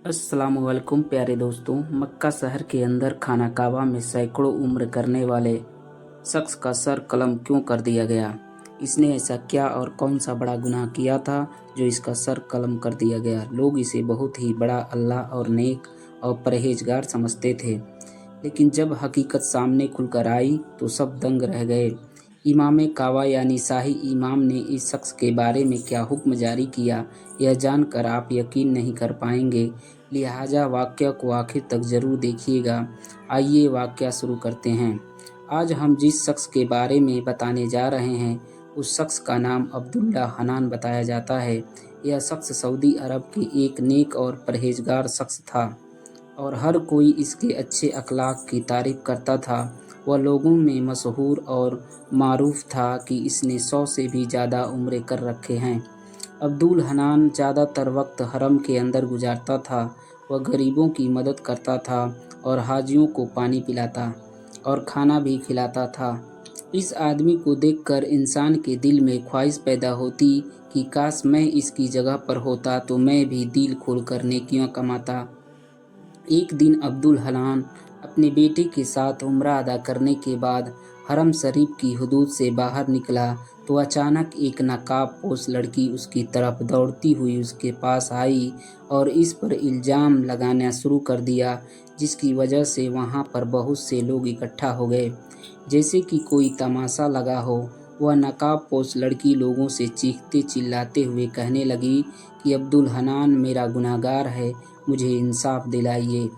अस्सलामुअलैकुम प्यारे दोस्तों। मक्का शहर के अंदर खाना काबा में सैकड़ों उम्र करने वाले शख्स का सर कलम क्यों कर दिया गया? इसने ऐसा क्या और कौन सा बड़ा गुनाह किया था जो इसका सर कलम कर दिया गया? लोग इसे बहुत ही बड़ा अल्लाह और नेक और परहेजगार समझते थे, लेकिन जब हकीकत सामने खुलकर आई तो सब दंग रह गए। इमाम काबा यानी शाही इमाम ने इस शख्स के बारे में क्या हुक्म जारी किया, यह जानकर आप यकीन नहीं कर पाएंगे। लिहाजा वाक़या को आखिर तक ज़रूर देखिएगा। आइए वाक़या शुरू करते हैं। आज हम जिस शख्स के बारे में बताने जा रहे हैं, उस शख्स का नाम अब्दुल्ला हनान बताया जाता है। यह शख्स सऊदी अरब के एक नेक और परहेजगार शख्स था और हर कोई इसके अच्छे अखलाक की तारीफ़ करता था। वह लोगों में मशहूर और मारूफ था कि इसने 100 से भी ज़्यादा उम्रें कर रखे हैं। अब्दुल हनान ज़्यादातर वक्त हरम के अंदर गुजारता था। वह गरीबों की मदद करता था और हाजियों को पानी पिलाता और खाना भी खिलाता था। इस आदमी को देखकर इंसान के दिल में ख्वाहिश पैदा होती कि काश मैं इसकी जगह पर होता तो मैं भी दिल खोलकर नेकियां कमाता। एक दिन अब्दुल हनान अपने बेटे के साथ उम्रा अदा करने के बाद हरम शरीफ की हदूद से बाहर निकला तो अचानक एक नकाब पोश लड़की उसकी तरफ दौड़ती हुई उसके पास आई और इस पर इल्ज़ाम लगाना शुरू कर दिया, जिसकी वजह से वहाँ पर बहुत से लोग इकट्ठा हो गए जैसे कि कोई तमाशा लगा हो। वह नकाब पोश लड़की लोगों से चीखते चिल्लाते हुए कहने लगी कि अब्दुल हनान मेरा गुनहगार है, मुझे इंसाफ दिलाइए।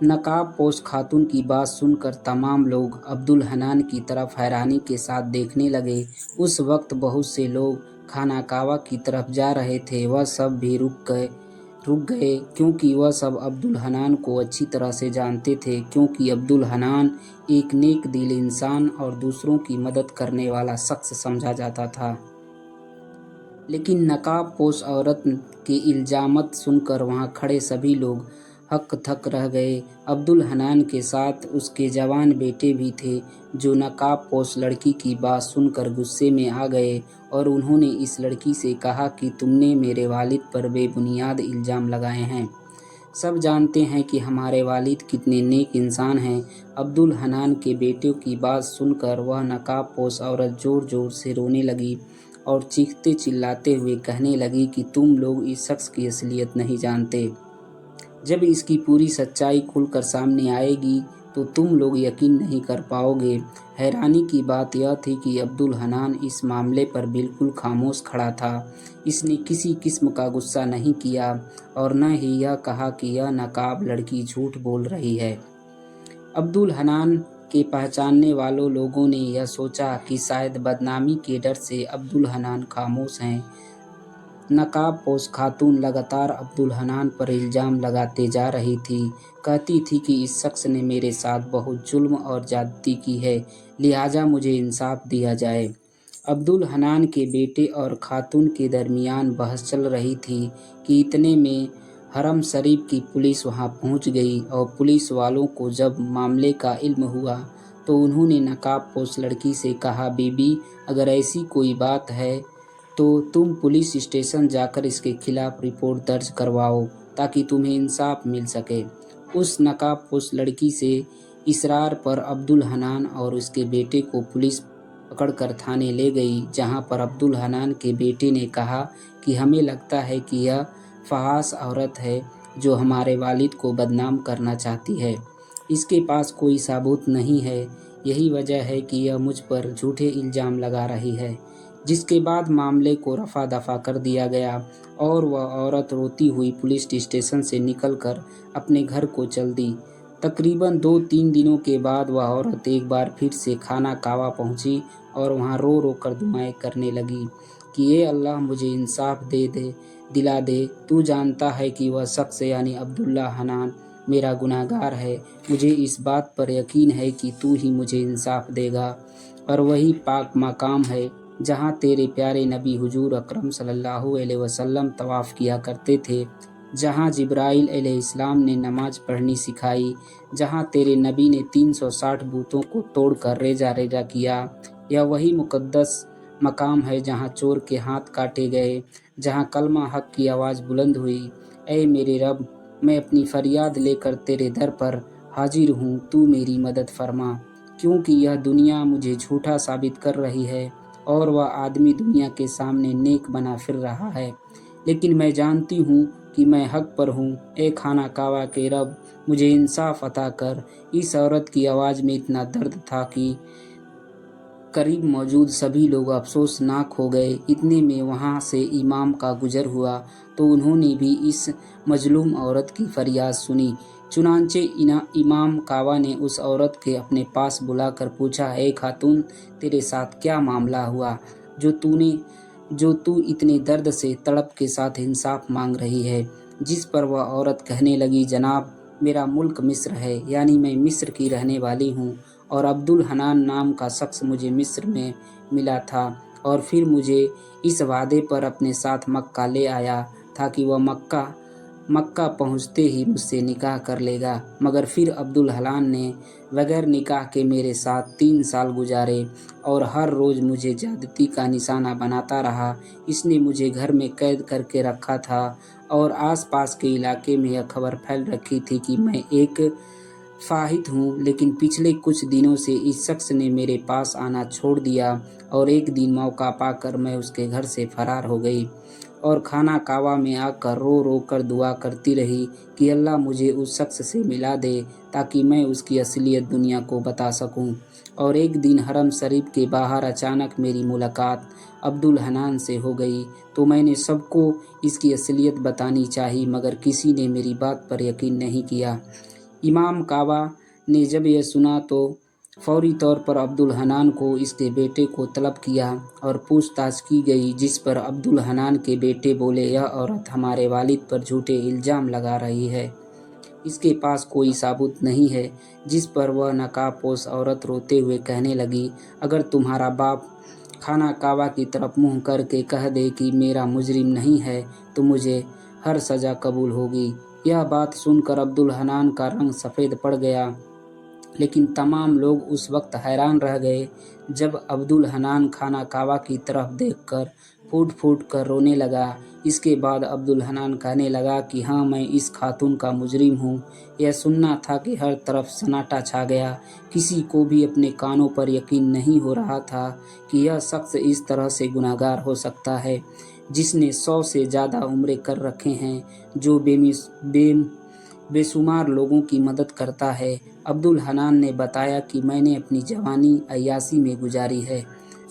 नकाब पोश खातून की बात सुनकर तमाम लोग अब्दुल हनान की तरफ हैरानी के साथ देखने लगे। उस वक्त बहुत से लोग खाना काबा की तरफ जा रहे थे। वह सब भी रुक गए क्योंकि वह सब अब्दुल हनान को अच्छी तरह से जानते थे, क्योंकि अब्दुल हनान एक नेक दिल इंसान और दूसरों की मदद करने वाला शख्स समझा जाता था। लेकिन नकाब पोश औरत के इल्ज़ामत सुनकर वहाँ खड़े सभी लोग हक थक रह गए। अब्दुल हनान के साथ उसके जवान बेटे भी थे, जो नकाब पोश लड़की की बात सुनकर गुस्से में आ गए और उन्होंने इस लड़की से कहा कि तुमने मेरे वालिद पर बेबुनियाद इल्ज़ाम लगाए हैं। सब जानते हैं कि हमारे वालिद कितने नेक इंसान हैं। अब्दुल हनान के बेटे की बात सुनकर वह नकाब पोश औरत ज़ोर ज़ोर से रोने लगी और चीखते चिल्लाते हुए कहने लगी कि तुम लोग इस शख्स की असलियत नहीं जानते। जब इसकी पूरी सच्चाई खुलकर सामने आएगी तो तुम लोग यकीन नहीं कर पाओगे। हैरानी की बात यह थी कि अब्दुल हनान इस मामले पर बिल्कुल खामोश खड़ा था। इसने किसी किस्म का गुस्सा नहीं किया और न ही यह कहा कि यह नकाब लड़की झूठ बोल रही है। अब्दुल हनान के पहचानने वालों लोगों ने यह सोचा कि शायद बदनामी के डर से अब्दुल हनान खामोश हैं। नकाब पोश खातून लगातार अब्दुल हनान पर इल्ज़ाम लगाते जा रही थी। कहती थी कि इस शख्स ने मेरे साथ बहुत जुल्म और ज़्यादती की है, लिहाजा मुझे इंसाफ दिया जाए। अब्दुल हनान के बेटे और खातून के दरमियान बहस चल रही थी कि इतने में हरम शरीफ की पुलिस वहां पहुंच गई और पुलिस वालों को जब मामले का इल्म हुआ तो उन्होंने नकाब पोश लड़की से कहा, बीबी अगर ऐसी कोई बात है तो तुम पुलिस स्टेशन जाकर इसके खिलाफ रिपोर्ट दर्ज करवाओ ताकि तुम्हें इंसाफ मिल सके। उस नकाब पोश लड़की से इसरार पर अब्दुल हनान और उसके बेटे को पुलिस पकड़कर थाने ले गई, जहां पर अब्दुल हनान के बेटे ने कहा कि हमें लगता है कि यह फहाश औरत है जो हमारे वालिद को बदनाम करना चाहती है। इसके पास कोई सबूत नहीं है, यही वजह है कि यह मुझ पर झूठे इल्ज़ाम लगा रही है। जिसके बाद मामले को रफा दफा कर दिया गया और वह औरत रोती हुई पुलिस स्टेशन से निकलकर अपने घर को चल दी। तकरीबन 2-3 दिनों के बाद वह औरत एक बार फिर से खाना काबा पहुंची और वहां रो रो कर दुआएं करने लगी कि ये अल्लाह मुझे इंसाफ दिला दे। तू जानता है कि वह शख्स यानी अब्दुल्ला हनान मेरा गुनहगार है। मुझे इस बात पर यकीन है कि तू ही मुझे इंसाफ देगा और वही पाक मकाम है जहाँ तेरे प्यारे नबी हुजूर अकरम सल्लल्लाहु अलैहि वसल्लम तवाफ़ किया करते थे, जहाँ जिब्राइल अलैहिस्सलाम ने नमाज पढ़नी सिखाई, जहाँ तेरे नबी ने 360 बूतों को तोड़कर रेजा रेजा किया। यह वही मुक़द्दस मकाम है जहाँ चोर के हाथ काटे गए, जहाँ कलमा हक की आवाज़ बुलंद हुई। اے میرے رب، میں اپنی فریاد لے کر تیرے در پر حاضر ہوں، تو میری مدد فرما، کیونکہ یہ دنیا مجھے جھوٹا ثابت کر رہی ہے اور وہ آدمی دنیا کے سامنے نیک بنا پھر رہا ہے، لیکن میں جانتی ہوں کہ میں حق پر ہوں۔ اے خانہ کعبہ کے رب، مجھے انصاف عطا کر۔ اس عورت کی آواز میں اتنا درد تھا کہ قریب موجود سبھی لوگ افسوسناک ہو گئے۔ اتنے میں وہاں سے امام کا گزر ہوا تو انہوں نے بھی اس مظلوم عورت کی فریاد سنی۔ چنانچہ امام کعبہ نے اس عورت کے اپنے پاس بلا کر پوچھا، اے خاتون، تیرے ساتھ کیا معاملہ ہوا جو تو اتنے درد سے تڑپ کے ساتھ انصاف مانگ رہی ہے؟ جس پر وہ عورت کہنے لگی، جناب، میرا ملک مصر ہے، یعنی میں مصر کی رہنے والی ہوں، اور عبدالحنان نام کا شخص مجھے مصر میں ملا تھا اور پھر مجھے اس وعدے پر اپنے ساتھ مکہ لے آیا تھا کہ وہ مکہ پہنچتے ہی مجھ سے نکاح کر لے گا، مگر پھر عبدالحنان نے بغیر نکاح کے میرے ساتھ 3 سال گزارے اور ہر روز مجھے زیادتی کا نشانہ بناتا رہا۔ اس نے مجھے گھر میں قید کر کے رکھا تھا اور آس پاس کے علاقے میں یہ خبر پھیل رکھی تھی کہ میں ایک فاحش ہوں، لیکن پچھلے کچھ دنوں سے اس شخص نے میرے پاس آنا چھوڑ دیا اور ایک دن موقع پا کر میں اس کے گھر سے فرار ہو گئی اور خانہ کعبہ میں آ کر رو رو کر دعا کرتی رہی کہ اللہ مجھے اس شخص سے ملا دے تاکہ میں اس کی اصلیت دنیا کو بتا سکوں۔ اور ایک دن حرم شریف کے باہر اچانک میری ملاقات عبدالحنان سے ہو گئی تو میں نے سب کو اس کی اصلیت بتانی چاہی، مگر کسی نے میری بات پر یقین نہیں کیا۔ امام کعبہ نے جب یہ سنا تو فوری طور پر عبدالحنان کو اس کے بیٹے کو طلب کیا اور پوچھ تاچھ کی گئی، جس پر عبدالحنان کے بیٹے بولے، یہ عورت ہمارے والد پر جھوٹے الزام لگا رہی ہے، اس کے پاس کوئی ثبوت نہیں ہے۔ جس پر وہ نقاب پوش عورت روتے ہوئے کہنے لگی، اگر تمہارا باپ خانہ کعبہ کی طرف منہ کر کے کہہ دے کہ میرا مجرم نہیں ہے تو مجھے ہر سزا قبول ہوگی۔ یہ بات سن کر عبدالحنان کا رنگ سفید پڑ گیا، لیکن تمام لوگ اس وقت حیران رہ گئے جب عبدالحنان خانہ کعبہ کی طرف دیکھ کر پھوٹ پھوٹ کر رونے لگا۔ اس کے بعد عبدالحنان کہنے لگا کہ ہاں، میں اس خاتون کا مجرم ہوں۔ یہ سننا تھا کہ ہر طرف سناٹا چھا گیا، کسی کو بھی اپنے کانوں پر یقین نہیں ہو رہا تھا کہ یہ شخص اس طرح سے گنہگار ہو سکتا ہے جس نے 100 سے زیادہ عمرے کر رکھے ہیں، جو بے شمار لوگوں کی مدد کرتا ہے۔ عبدالحنان نے بتایا کہ میں نے اپنی جوانی عیاشی میں گزاری ہے۔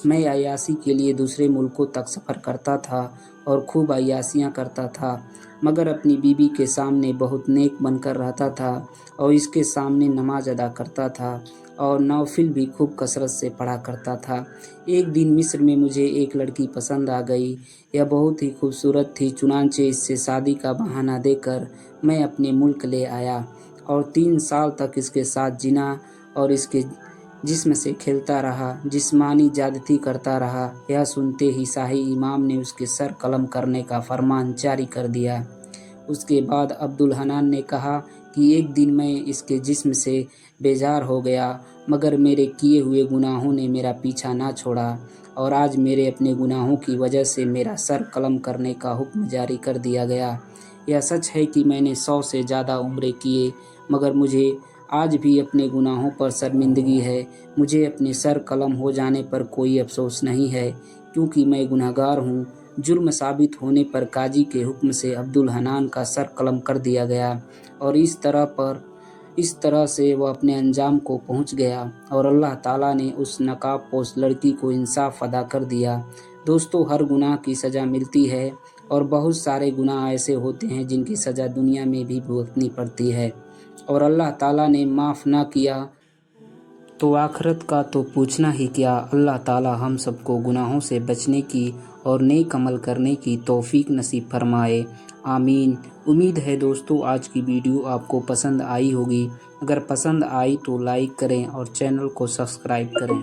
میں عیاشی کے لیے دوسرے ملکوں تک سفر کرتا تھا اور خوب عیاشیاں کرتا تھا، مگر اپنی بیوی کے سامنے بہت نیک بن کر رہتا تھا اور اس کے سامنے نماز ادا کرتا تھا اور نوافل بھی خوب کثرت سے پڑھا کرتا تھا۔ ایک دن مصر میں مجھے ایک لڑکی پسند آ گئی، یہ بہت ہی خوبصورت تھی، چنانچہ اس سے شادی کا بہانہ دے کر میں اپنے ملک لے آیا اور 3 سال تک اس کے ساتھ زنا اور اس کے جسم سے کھیلتا رہا، جسمانی زیادتی کرتا رہا۔ یہ سنتے ہی شاہی امام نے اس کے سر قلم کرنے کا فرمان جاری کر دیا۔ اس کے بعد عبدالحنان نے کہا کہ ایک دن میں اس کے جسم سے بیزار ہو گیا، مگر میرے کیے ہوئے گناہوں نے میرا پیچھا نہ چھوڑا اور آج میرے اپنے گناہوں کی وجہ سے میرا سر قلم کرنے کا حکم جاری کر دیا گیا۔ یہ سچ ہے کہ میں نے 100 سے زیادہ عمرے کیے، مگر مجھے آج بھی اپنے گناہوں پر شرمندگی ہے۔ مجھے اپنے سر قلم ہو جانے پر کوئی افسوس نہیں ہے، کیونکہ میں گنہگار ہوں۔ جرم ثابت ہونے پر قاضی کے حکم سے عبدالحنان کا سر قلم کر دیا گیا اور اس طرح سے وہ اپنے انجام کو پہنچ گیا اور اللہ تعالیٰ نے اس نقاب پوش لڑکی کو انصاف ادا کر دیا۔ دوستو، ہر گناہ کی سزا ملتی ہے اور بہت سارے گناہ ایسے ہوتے ہیں جن کی سزا دنیا میں بھی بھگتنی پڑتی ہے اور اللہ تعالیٰ نے معاف نہ کیا تو آخرت کا تو پوچھنا ہی کیا۔ اللہ تعالیٰ ہم سب کو گناہوں سے بچنے کی اور نیک عمل کرنے کی توفیق نصیب فرمائے، آمین۔ امید ہے دوستو آج کی ویڈیو آپ کو پسند آئی ہوگی۔ اگر پسند آئی تو لائک کریں اور چینل کو سبسکرائب کریں۔